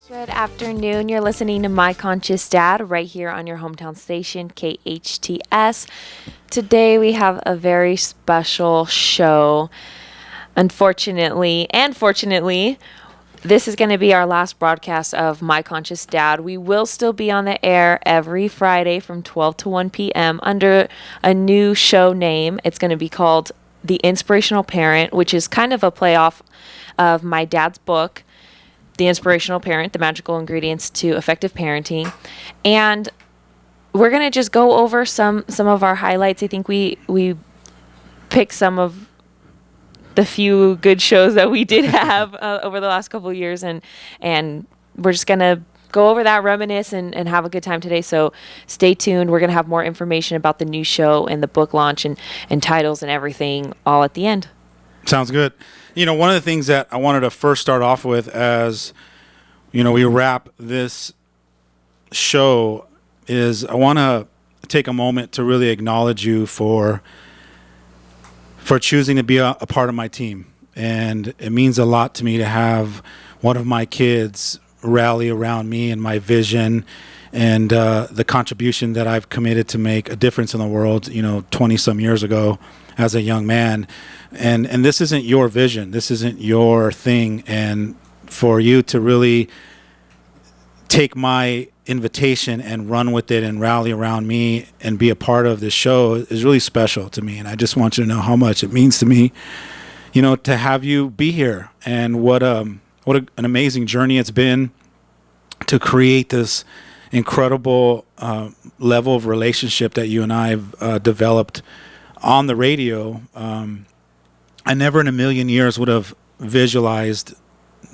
Good afternoon. You're listening to My Conscious Dad right here on your hometown station, KHTS. Today we have a very special show. Unfortunately and fortunately, this is going to be our last broadcast of My Conscious Dad. We will still be on the air every Friday from 12 to 1 p.m. under a new show name. It's going to be called The Inspirational Parent, which is kind of a playoff of my dad's book, The Inspirational Parent, The Magical Ingredients to Effective Parenting. And we're going to just go over some of our highlights. I think we picked some of the few good shows that we did have over the last couple of years. And we're just going to go over that, reminisce, and have a good time today. So stay tuned. We're going to have more information about the new show and the book launch and titles and everything all at the end. Sounds good. One of the things that I wanted to first start off with as, we wrap this show is I want to take a moment to really acknowledge you for choosing to be a part of my team. And it means a lot to me to have one of my kids rally around me and my vision and the contribution that I've committed to make a difference in the world, 20 some years ago as a young man. And this isn't your vision. This isn't your thing. And for you to really take my invitation and run with it and rally around me and be a part of this show is really special to me. And I just want you to know how much it means to me, to have you be here, and what an amazing journey it's been to create this incredible level of relationship that you and I have developed on the radio. I never in a million years would have visualized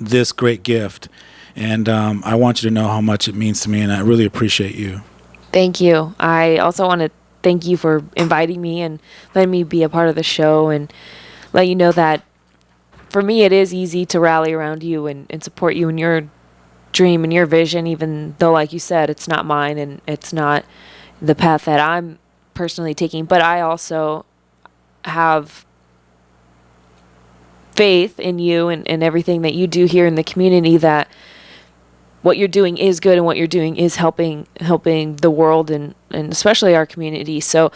this great gift. And I want you to know how much it means to me, and I really appreciate you. Thank you. I also want to thank you for inviting me and letting me be a part of the show, and let you know that for me it is easy to rally around you and support you in your dream and your vision, even though, like you said, it's not mine and it's not the path that I'm personally taking. But I also have faith in you and everything that you do here in the community, that what you're doing is good and what you're doing is helping the world and especially our community. So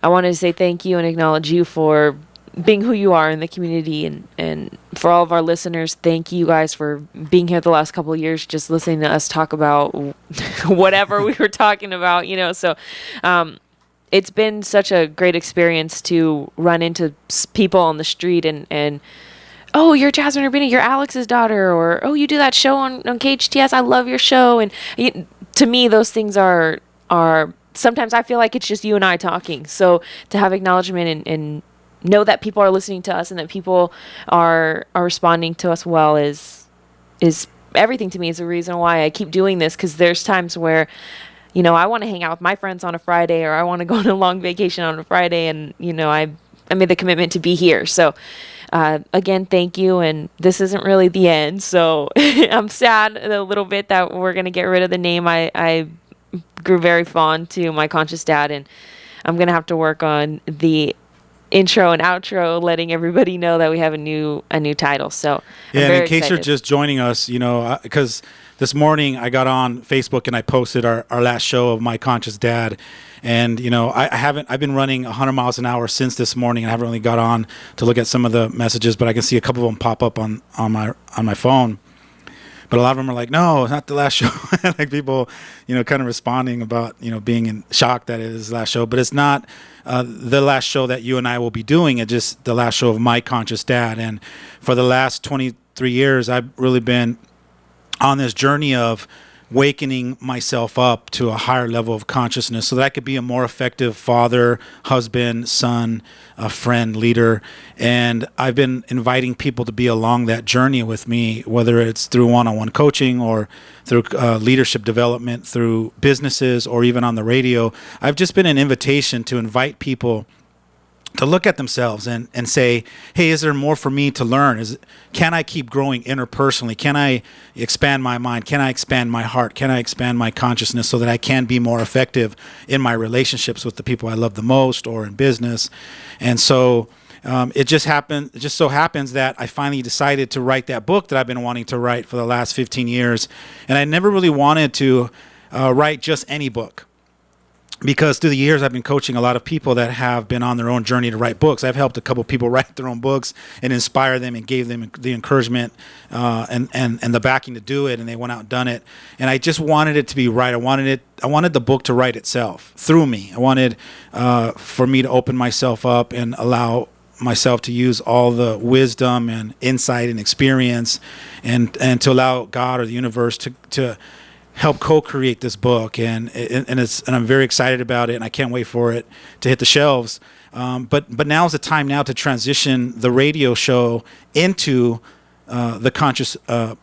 I wanted to say thank you and acknowledge you for being who you are in the community, and for all of our listeners, thank you guys for being here the last couple of years, just listening to us talk about whatever we were talking about, So it's been such a great experience to run into people on the street and oh, you're Jazmine Urbina, you're Alex's daughter, or oh, you do that show on KHTS, I love your show. And to me, those things are sometimes I feel like it's just you and I talking. So to have acknowledgement and know that people are listening to us and that people are responding to us well is everything to me. Is the reason why I keep doing this, because there's times where I want to hang out with my friends on a Friday, or I want to go on a long vacation on a Friday, and I made the commitment to be here. So again, thank you. And this isn't really the end, so I'm sad a little bit that we're gonna get rid of the name. I grew very fond to My Conscious Dad, and I'm gonna have to work on the intro and outro, letting everybody know that we have a new title. So yeah, and in case excited. You're just joining us, because this morning I got on Facebook and I posted our last show of My Conscious Dad, and I've been running 100 miles an hour since this morning, and I haven't really got on to look at some of the messages, but I can see a couple of them pop up on my phone. But a lot of them are like, no, it's not the last show. Like people, kind of responding about, being in shock that it is the last show. But it's not the last show that you and I will be doing. It's just the last show of My Conscious Dad. And for the last 23 years, I've really been on this journey of wakening myself up to a higher level of consciousness so that I could be a more effective father, husband, son, a friend, leader. And I've been inviting people to be along that journey with me, whether it's through one-on-one coaching or through leadership development, through businesses, or even on the radio. I've just been an invitation to invite people to look at themselves and say, hey, is there more for me to learn? Can I keep growing interpersonally? Can I expand my mind? Can I expand my heart? Can I expand my consciousness so that I can be more effective in my relationships with the people I love the most, or in business? And so It just so happens that I finally decided to write that book that I've been wanting to write for the last 15 years. And I never really wanted to write just any book, because through the years I've been coaching a lot of people that have been on their own journey to write books. I've helped a couple people write their own books and inspire them and gave them the encouragement and the backing to do it, and they went out and done it. And I just wanted it to be right. I wanted the book to write itself through me. I wanted for me to open myself up and allow myself to use all the wisdom and insight and experience, and to allow God or the universe to help co-create this book, and I'm very excited about it, and I can't wait for it to hit the shelves. But now is the time now to transition the radio show into the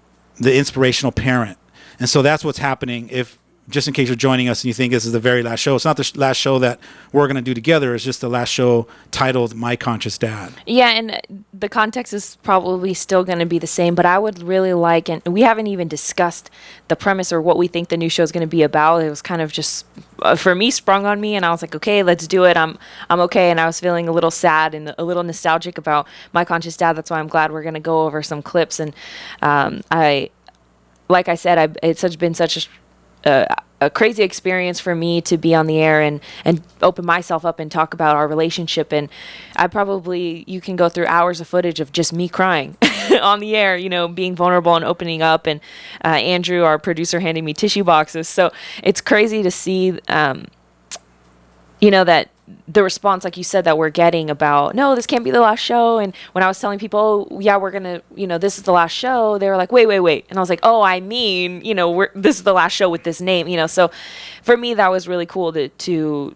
Inspirational Parent, and so that's what's happening. If just in case you're joining us and you think this is the very last show, it's not the last show that we're going to do together. It's just the last show titled My Conscious Dad. Yeah, and the context is probably still going to be the same, but I would really like, and we haven't even discussed the premise or what we think the new show is going to be about. It was kind of just, for me, sprung on me, and I was like, okay, let's do it. I'm okay, and I was feeling a little sad and a little nostalgic about My Conscious Dad. That's why I'm glad we're going to go over some clips. And like I said, it's been such a crazy experience for me to be on the air and open myself up and talk about our relationship. And you can go through hours of footage of just me crying on the air, being vulnerable and opening up. And Andrew, our producer, handing me tissue boxes. So it's crazy to see, that the response, like you said, that we're getting about, no, this can't be the last show. And when I was telling people, oh, yeah, we're going to, this is the last show, they were like, wait. And I was like, oh, I mean, this is the last show with this name, So for me, that was really cool to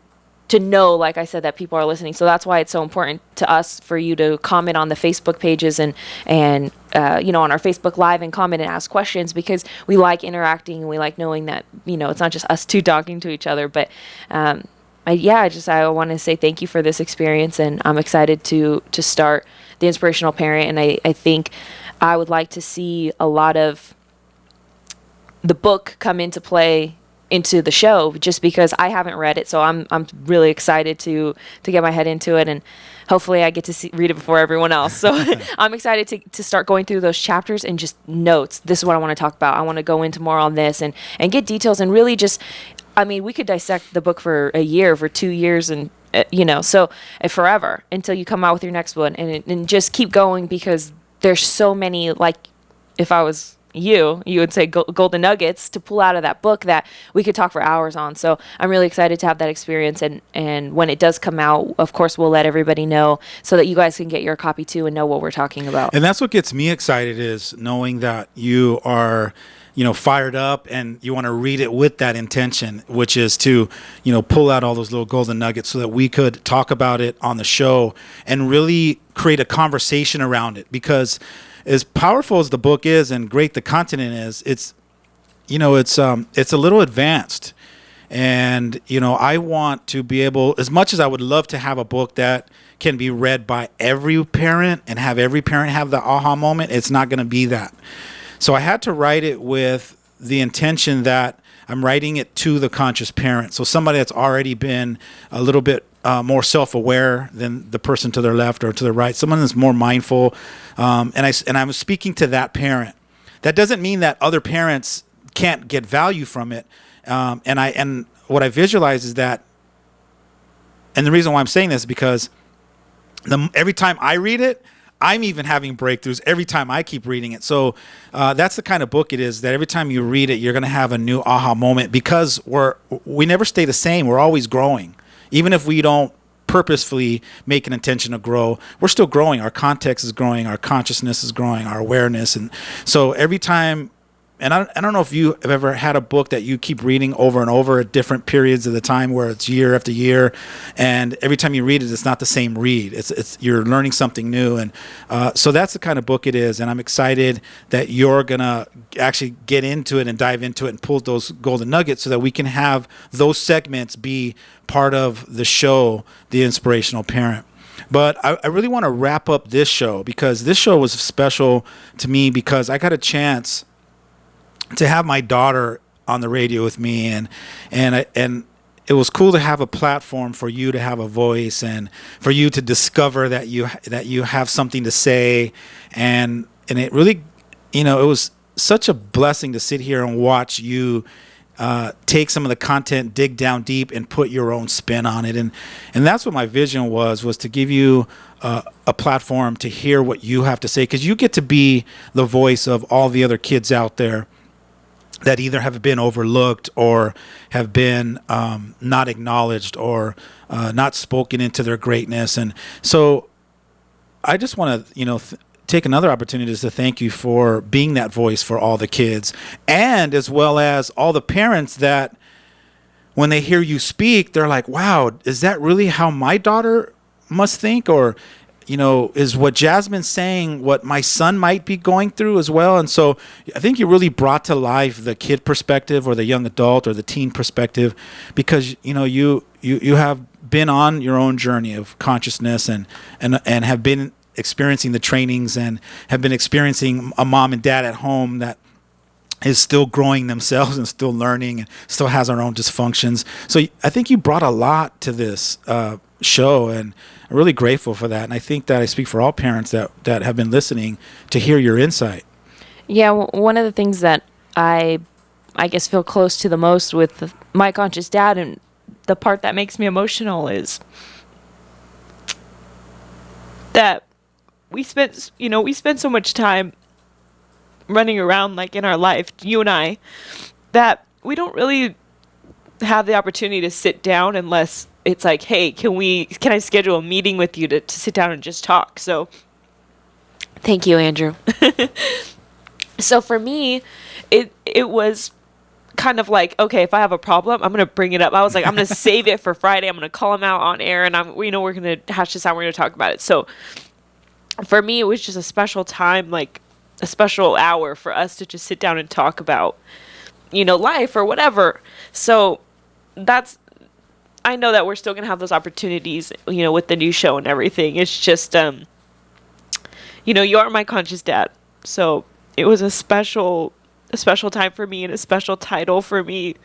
know, like I said, that people are listening. So that's why it's so important to us for you to comment on the Facebook pages and on our Facebook Live and comment and ask questions, because we like interacting and we like knowing that, it's not just us two talking to each other, but, I want to say thank you for this experience, and I'm excited to start the Inspirational Parent. And I think I would like to see a lot of the book come into play into the show, just because I haven't read it. So I'm really excited to get my head into it, and hopefully I get to read it before everyone else. So I'm excited to start going through those chapters and just notes. This is what I want to talk about. I want to go into more on this and get details, and really just, we could dissect the book for a year, for 2 years, and forever until you come out with your next one, and just keep going, because there's so many, like, if I was you would say golden nuggets to pull out of that book that we could talk for hours on. So I'm really excited to have that experience, and when it does come out, of course, we'll let everybody know so that you guys can get your copy too and know what we're talking about. And that's what gets me excited, is knowing that you are fired up and you want to read it with that intention, which is to, pull out all those little golden nuggets so that we could talk about it on the show and really create a conversation around it. Because as powerful as the book is and great the content is, it's a little advanced. And, I want to be able, as much as I would love to have a book that can be read by every parent and have every parent have the aha moment, it's not going to be that. So I had to write it with the intention that I'm writing it to the conscious parent. So somebody that's already been a little bit more self-aware than the person to their left or to their right, someone that's more mindful. And I'm speaking to that parent. That doesn't mean that other parents can't get value from it. And what I visualize is that, and the reason why I'm saying this is because every time I read it, I'm even having breakthroughs every time I keep reading it. So that's the kind of book it is, that every time you read it, you're going to have a new aha moment, because we never stay the same. We're always growing. Even if we don't purposefully make an intention to grow, we're still growing. Our context is growing. Our consciousness is growing. Our awareness. And so every time, and I don't know if you have ever had a book that you keep reading over and over at different periods of the time, where it's year after year, and every time you read it, it's not the same read. It's you're learning something new, and so that's the kind of book it is. And I'm excited that you're gonna actually get into it and dive into it and pull those golden nuggets, so that we can have those segments be part of the show, The Inspirational Parent. But I really want to wrap up this show, because this show was special to me, because I got a chance to have my daughter on the radio with me, and it was cool to have a platform for you to have a voice and for you to discover that you have something to say, and it really, it was such a blessing to sit here and watch you take some of the content, dig down deep, and put your own spin on it. And that's what my vision was to give you a platform to hear what you have to say, because you get to be the voice of all the other kids out there that either have been overlooked or have been not acknowledged or not spoken into their greatness. And so I just want to, take another opportunity to thank you for being that voice for all the kids, and as well as all the parents that when they hear you speak, they're like, wow, is that really how my daughter must think? Or, is what Jazmine's saying what my son might be going through as well? And so I think you really brought to life the kid perspective or the young adult or the teen perspective, because, you have been on your own journey of consciousness and have been experiencing the trainings and have been experiencing a mom and dad at home that is still growing themselves and still learning and still has our own dysfunctions. So I think you brought a lot to this show, and I'm really grateful for that. And I think that I speak for all parents that have been listening to hear your insight. Yeah, one of the things that I guess feel close to the most with my conscious dad, and the part that makes me emotional, is that we spent so much time running around like in our life, you and I, that we don't really have the opportunity to sit down unless it's like, hey, can I schedule a meeting with you to sit down and just talk? So thank you, Andrew. So for me, it was kind of like, okay, if I have a problem, I'm going to bring it up. I was like, I'm going to save it for Friday. I'm going to call him out on air, and we're going to hash this out. We're going to talk about it. So for me, it was just a special time, like a special hour for us to just sit down and talk about, life or whatever. So I know that we're still going to have those opportunities, with the new show and everything. It's just, you are my conscious dad. So it was a special time for me and a special title for me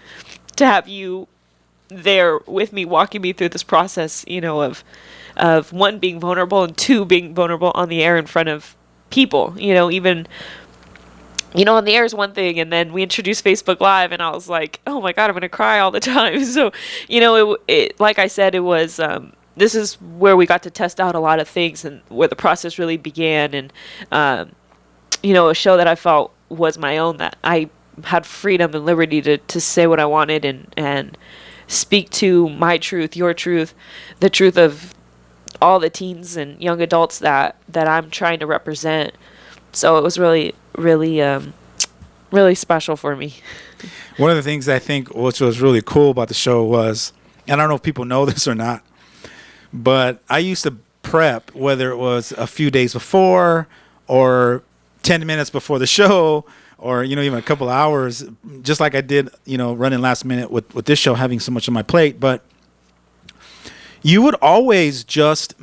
to have you there with me, walking me through this process, of one, being vulnerable, and two, being vulnerable on the air in front of people. Even on the air is one thing, and then we introduced Facebook Live, and I was like, oh my God, I'm gonna cry all the time. So it like I said, it was this is where we got to test out a lot of things, and where the process really began. And a show that I felt was my own, that I had freedom and liberty to say what I wanted and speak to my truth, your truth, the truth of all the teens and young adults that I'm trying to represent. So it was really, really, really special for me. One of the things I think which was really cool about the show was, and I don't know if people know this or not, but I used to prep, whether it was a few days before or 10 minutes before the show, or even a couple of hours, just like I did, running last minute with this show, having so much on my plate. But you would always just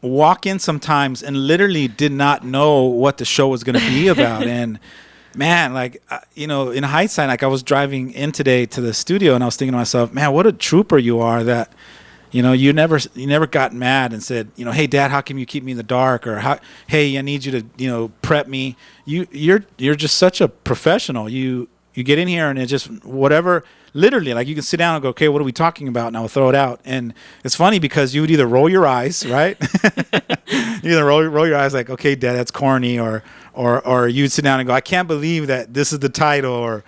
walk in sometimes and literally did not know what the show was going to be about. And man, like, in hindsight, like, I was driving in today to the studio and I was thinking to myself, man, what a trooper you are, that you never got mad and said, hey, Dad, how come you keep me in the dark? Or hey, I need you to prep me. You're just such a professional. You get in here and it just whatever. Literally, like, you can sit down and go, okay, what are we talking about? And I will throw it out. And it's funny because you would either roll your eyes, right? You either roll your eyes like, okay, Dad, that's corny, or you'd sit down and go, I can't believe that this is the title,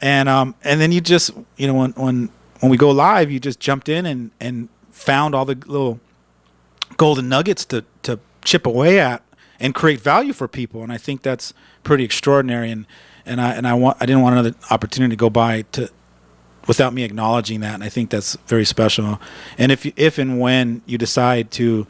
and then you just, when we go live, you just jumped in and found all the little golden nuggets to chip away at and create value for people. And I think that's pretty extraordinary. And I didn't want another opportunity to go by without me acknowledging that. And I think that's very special. And if and when you decide to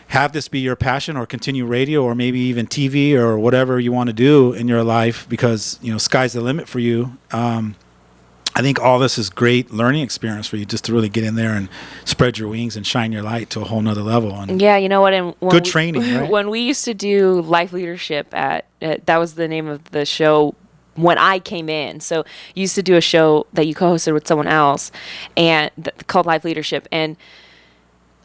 have this be your passion, or continue radio, or maybe even TV, or whatever you want to do in your life, because sky's the limit for you. I think all this is great learning experience for you, just to really get in there and spread your wings and shine your light to a whole nother level. And yeah, you know what? And good training, right? When we used to do life leadership that was the name of the show when I came in. So you used to do a show that you co-hosted with someone else and called Life Leadership. And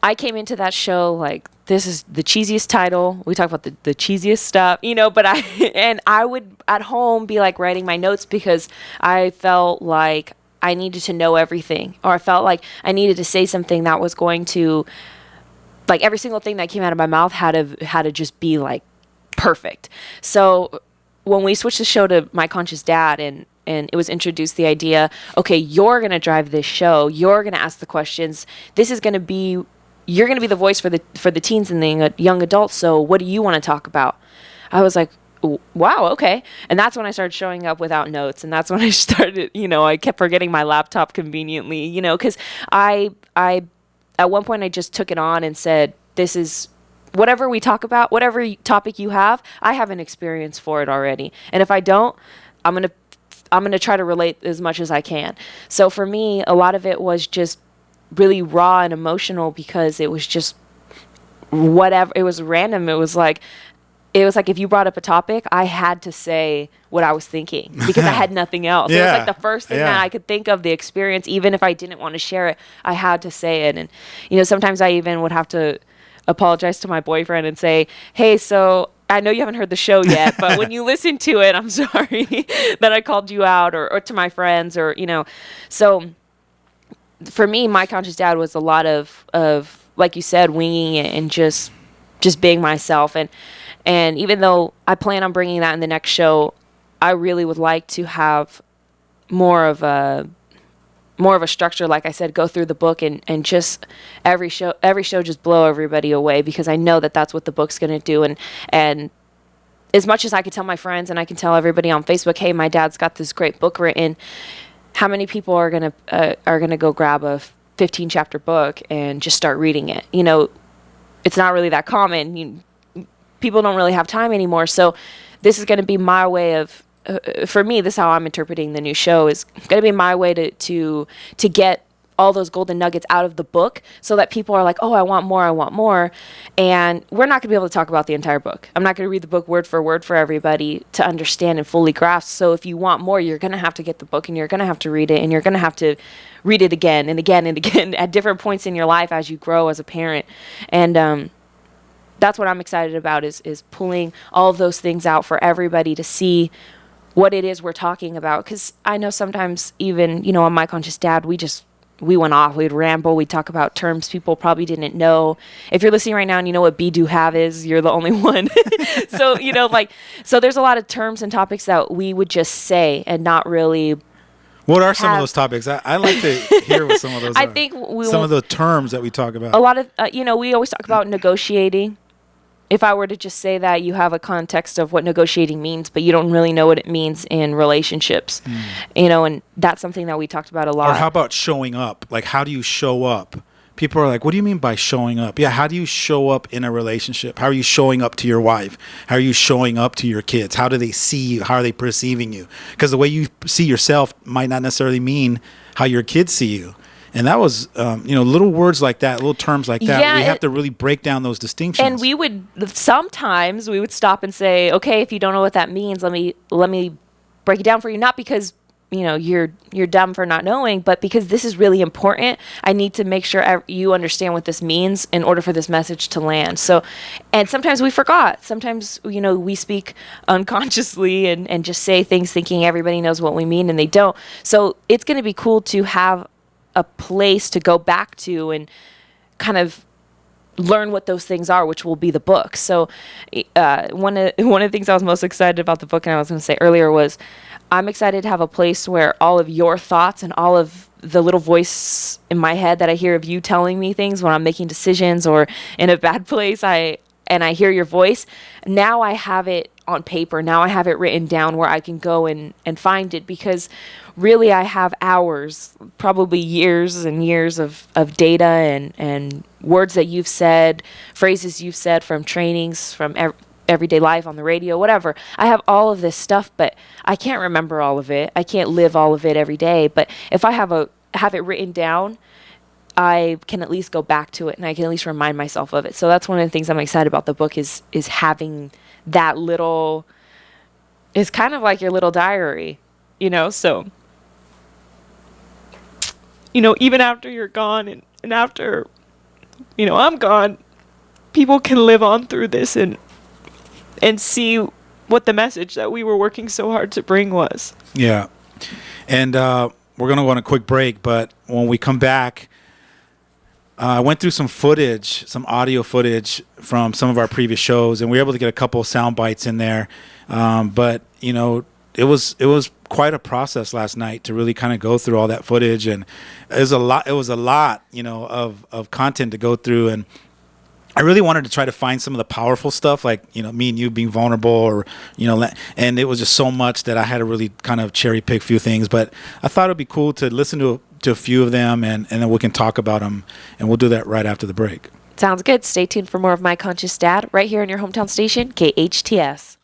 I came into that show like, this is the cheesiest title. We talk about the cheesiest stuff, but I would at home be like writing my notes because I felt like I needed to know everything, or I felt like I needed to say something that was going to, like, every single thing that came out of my mouth had to just be like perfect. So when we switched the show to My Conscious Dad and it was introduced the idea, okay, you're going to drive this show. You're going to ask the questions. This is going to be, you're going to be the voice for the teens and the young adults. So what do you want to talk about? I was like, wow, okay. And that's when I started showing up without notes. And that's when I started, I kept forgetting my laptop conveniently, because I at one point I just took it on and said, this is whatever we talk about, whatever topic you have, I have an experience for it already. And if I don't, I'm going to try to relate as much as I can. So for me, a lot of it was just really raw and emotional because it was just whatever. It was random. It was like if you brought up a topic, I had to say what I was thinking because I had nothing else. Yeah. It was like the first thing that I could think of, the experience, even if I didn't want to share it, I had to say it. And, sometimes I even would have to apologize to my boyfriend and say, hey, so I know you haven't heard the show yet, but when you listen to it, I'm sorry that I called you out, or to my friends, or, so for me, My Conscious Dad was a lot of, like you said, winging it and just being myself. And even though I plan on bringing that in the next show, I really would like to have more of a structure. Like I said, go through the book and just every show just blow everybody away, because I know that that's what the book's going to do. And as much as I could tell my friends and I can tell everybody on Facebook, hey, my dad's got this great book written, how many people are going to go grab a 15 chapter book and just start reading it? It's not really that common. People don't really have time anymore. So this is going to be my way of, for me, this is how I'm interpreting the new show, is going to be my way to get all those golden nuggets out of the book so that people are like, oh, I want more. And we're not going to be able to talk about the entire book. I'm not going to read the book word for word for everybody to understand and fully grasp. So if you want more, you're going to have to get the book and you're going to have to read it, and you're going to have to read it again and again and again at different points in your life as you grow as a parent. And that's what I'm excited about, is pulling all of those things out for everybody to see what it is we're talking about. Because I know sometimes even, on My Conscious Dad, we went off, we'd ramble, we'd talk about terms people probably didn't know. If you're listening right now and you know what be, do, have is, you're the only one. So, so there's a lot of terms and topics that we would just say and not really. What are some of those topics? I like to hear what some of those I are. think some of the terms that we talk about. A lot of, we always talk about negotiating. If I were to just say that, you have a context of what negotiating means, but you don't really know what it means in relationships, and that's something that we talked about a lot. Or how about showing up? Like, how do you show up? People are like, what do you mean by showing up? Yeah, how do you show up in a relationship? How are you showing up to your wife? How are you showing up to your kids? How do they see you? How are they perceiving you? Because the way you see yourself might not necessarily mean how your kids see you. And that was, little words like that, little terms like that. Yeah, we have to really break down those distinctions. And sometimes we would stop and say, okay, if you don't know what that means, let me break it down for you. Not because, you're dumb for not knowing, but because this is really important. I need to make sure you understand what this means in order for this message to land. So, and sometimes we forgot. Sometimes, we speak unconsciously and just say things thinking everybody knows what we mean, and they don't. So it's going to be cool to have a place to go back to and kind of learn what those things are, which will be the book. So one of the things I was most excited about the book, and I was going to say earlier, was I'm excited to have a place where all of your thoughts and all of the little voice in my head that I hear of you telling me things when I'm making decisions or in a bad place, I hear your voice. Now I have it on paper. Now I have it written down where I can go and find it, because really I have hours, probably years and years of data and words that you've said, phrases you've said from trainings, from everyday life on the radio, whatever. I have all of this stuff, but I can't remember all of it. I can't live all of it every day. But if I have it written down, I can at least go back to it and I can at least remind myself of it. So that's one of the things I'm excited about the book is having that little is kind of like your little diary, so, even after you're gone and after, I'm gone, people can live on through this and see what the message that we were working so hard to bring was. Yeah. And we're going to go on a quick break, but when we come back, I went through some audio footage from some of our previous shows, and we were able to get a couple of sound bites in there. But, it was quite a process last night to really kind of go through all that footage, and it was a lot, of content to go through. And I really wanted to try to find some of the powerful stuff, like, me and you being vulnerable, or, and it was just so much that I had to really kind of cherry pick a few things. But I thought it'd be cool to listen to a few of them, and then we can talk about them, and we'll do that right after the break. Sounds good. Stay tuned for more of My Conscious Dad right here on your hometown station, KHTS.